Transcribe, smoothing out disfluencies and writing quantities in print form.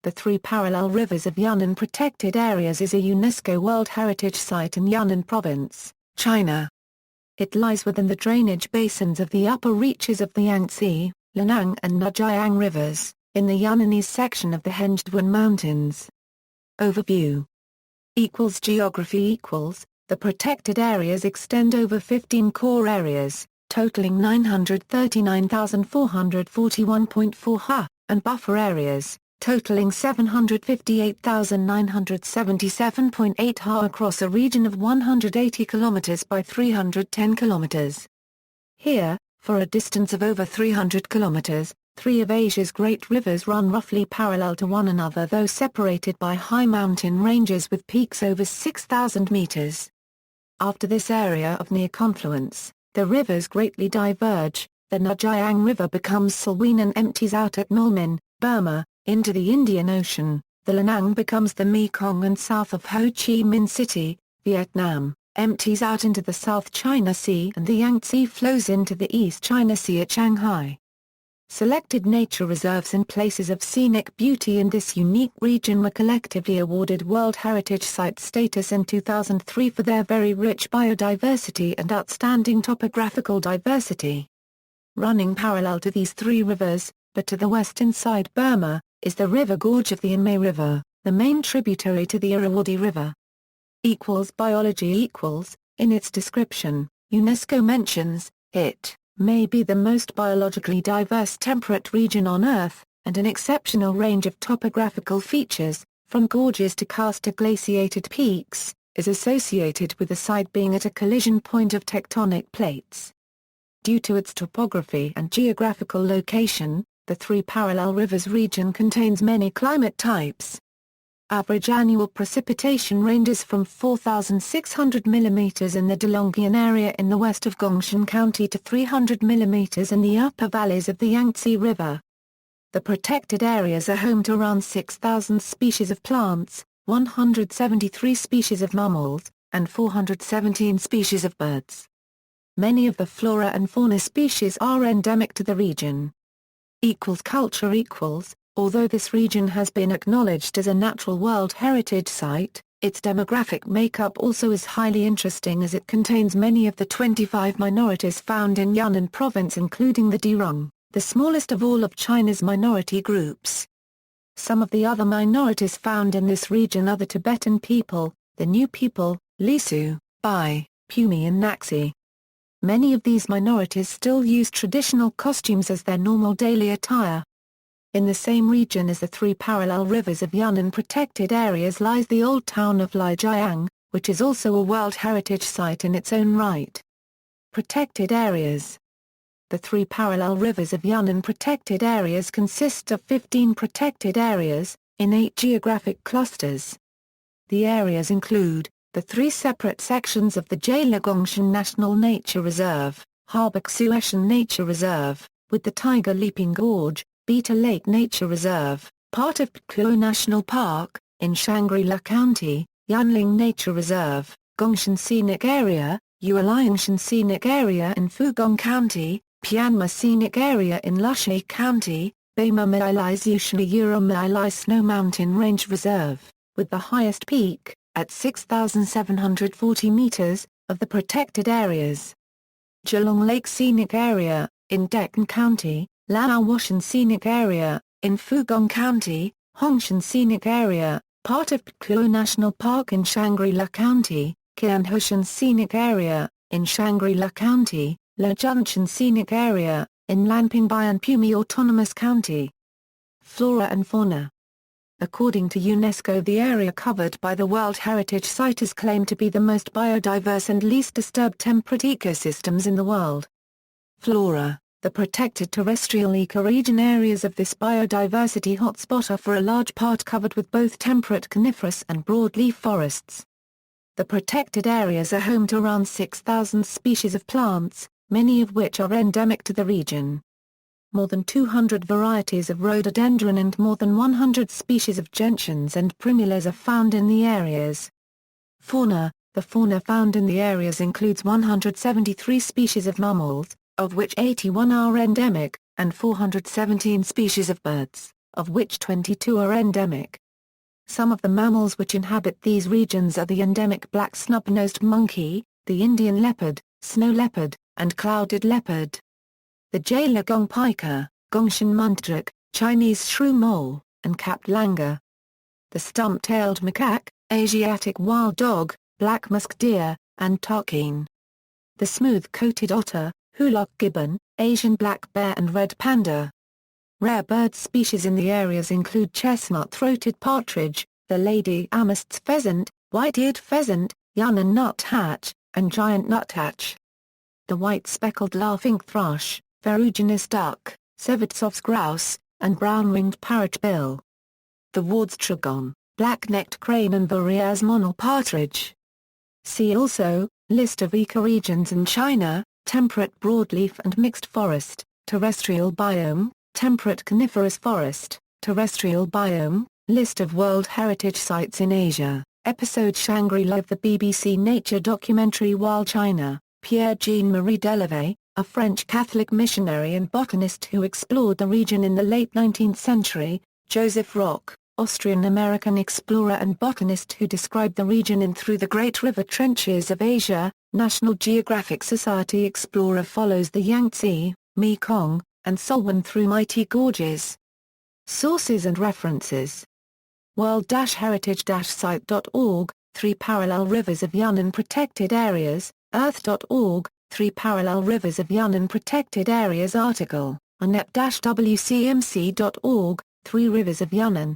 the three parallel rivers of Yunnan Protected Areas is a UNESCO World Heritage Site in Yunnan Province, China. It lies within the drainage basins of the upper reaches of the Yangtze, Lancang and Nujiang rivers, in the Yunnanese section of the Hengduan Mountains. Overview. Geography. The protected areas extend over 15 core areas, totaling 939,441.4 ha, and buffer areas, totaling 758,977.8 ha across a region of 180 km by 310 km. Here, for a distance of over 300 km, three of Asia's great rivers run roughly parallel to one another, though separated by high mountain ranges with peaks over 6,000 meters. After this area of near confluence, the rivers greatly diverge. The Nujiang River becomes Salween and empties out at Yunnan, Burma, into the Indian Ocean. The Lancang becomes the Mekong and south of Ho Chi Minh City, Vietnam, empties out into the South China Sea, and the Yangtze flows into the East China Sea at Shanghai. Selected nature reserves and places of scenic beauty in this unique region were collectively awarded World Heritage Site status in 2003 for their very rich biodiversity and outstanding topographical diversity. Running parallel to these three rivers, but to the west inside Burma, is the river gorge of the Inmei River, the main tributary to the Irrawaddy River. Biology. In its description, UNESCO mentions, it may be the most biologically diverse temperate region on Earth, and an exceptional range of topographical features, from gorges to karst glaciated peaks, is associated with the site being at a collision point of tectonic plates. Due to its topography and geographical location, the three parallel rivers region contains many climate types. Average annual precipitation ranges from 4,600 mm in the Delongyan area in the west of Gongsun County to 300 mm in the upper valleys of the Yangtze River. The protected areas are home to around 6,000 species of plants, 173 species of mammals, and 417 species of birds. Many of the flora and fauna species are endemic to the region. Culture. Although this region has been acknowledged as a natural World Heritage Site, its demographic makeup also is highly interesting, as it contains many of the 25 minorities found in Yunnan province, including the Dirong, the smallest of all of China's minority groups. Some of the other minorities found in this region are the Tibetan people, the New people, Lisu, Bai, Pumi and Naxi. Many of these minorities still use traditional costumes as their normal daily attire. In the same region as the three parallel rivers of Yunnan Protected Areas lies the old town of Lijiang, which is also a World Heritage Site in its own right. Protected Areas. The three parallel rivers of Yunnan Protected Areas consist of 15 protected areas, in 8 geographic clusters. The areas include the three separate sections of the Jalagongshan National Nature Reserve, Harbaksueshan Nature Reserve, with the Tiger Leaping Gorge, Beta Lake Nature Reserve, part of Pukluo National Park, in Shangri-La County, Yunling Nature Reserve, Gongshan Scenic Area, Yuliangshan Scenic Area in Fugong County, Pianma Scenic Area in Lushui County, Bama Mailai Ushli Ura Mailai Snow Mountain Range Reserve, with the highest peak, at 6,740 meters, of the protected areas. Geelong Lake Scenic Area, in Deccan County, Laowashan Scenic Area, in Fugong County, Hongshan Scenic Area, part of Pukluo National Park in Shangri-La County, Kianhushan Scenic Area, in Shangri-La County, La Junction Scenic Area, in Lanpingbai and Pumi Autonomous County. Flora and fauna. According to UNESCO, the area covered by the World Heritage Site is claimed to be the most biodiverse and least disturbed temperate ecosystems in the world. Flora. The protected terrestrial ecoregion areas of this biodiversity hotspot are for a large part covered with both temperate coniferous and broadleaf forests. The protected areas are home to around 6,000 species of plants, many of which are endemic to the region. More than 200 varieties of rhododendron and more than 100 species of gentians and primulas are found in the areas. Fauna. The fauna found in the areas includes 173 species of mammals, of which 81 are endemic, and 417 species of birds. of which 22 are endemic. Some of the mammals which inhabit these regions are the endemic black snub-nosed monkey, the Indian leopard, snow leopard, and clouded leopard. The Jeilagong pika, Gongshan muntrik, Chinese shrew mole, and capped langur. The stump-tailed macaque, Asiatic wild dog, black musk deer, and tarkeen. The smooth-coated otter, Hoolock gibbon, Asian black bear and red panda. Rare bird species in the areas include chestnut-throated partridge, the lady amherst's pheasant, white-eared pheasant, Yunnan nuthatch, and giant nuthatch. The white-speckled laughing thrush, ferruginous duck, Sevetsov's grouse, and brown-winged parrotbill. The Ward's trogon, black-necked crane and Boreas monal partridge. See also, List of ecoregions in China, temperate broadleaf and mixed forest, terrestrial biome, temperate coniferous forest, terrestrial biome, List of World Heritage Sites in Asia, episode Shangri-La of the BBC Nature documentary Wild China, Pierre-Jean-Marie Delavet, a French Catholic missionary and botanist who explored the region in the late 19th century, Joseph Rock, Austrian-American explorer and botanist who described the region in Through the Great River Trenches of Asia, National Geographic Society explorer follows the Yangtze, Mekong, and Salween through mighty gorges. Sources and references. World-Heritage-Site.org, 3 Parallel Rivers of Yunnan Protected Areas, Earth.org, 3 Parallel Rivers of Yunnan Protected Areas article, Anet-WCMC.org, 3 Rivers of Yunnan.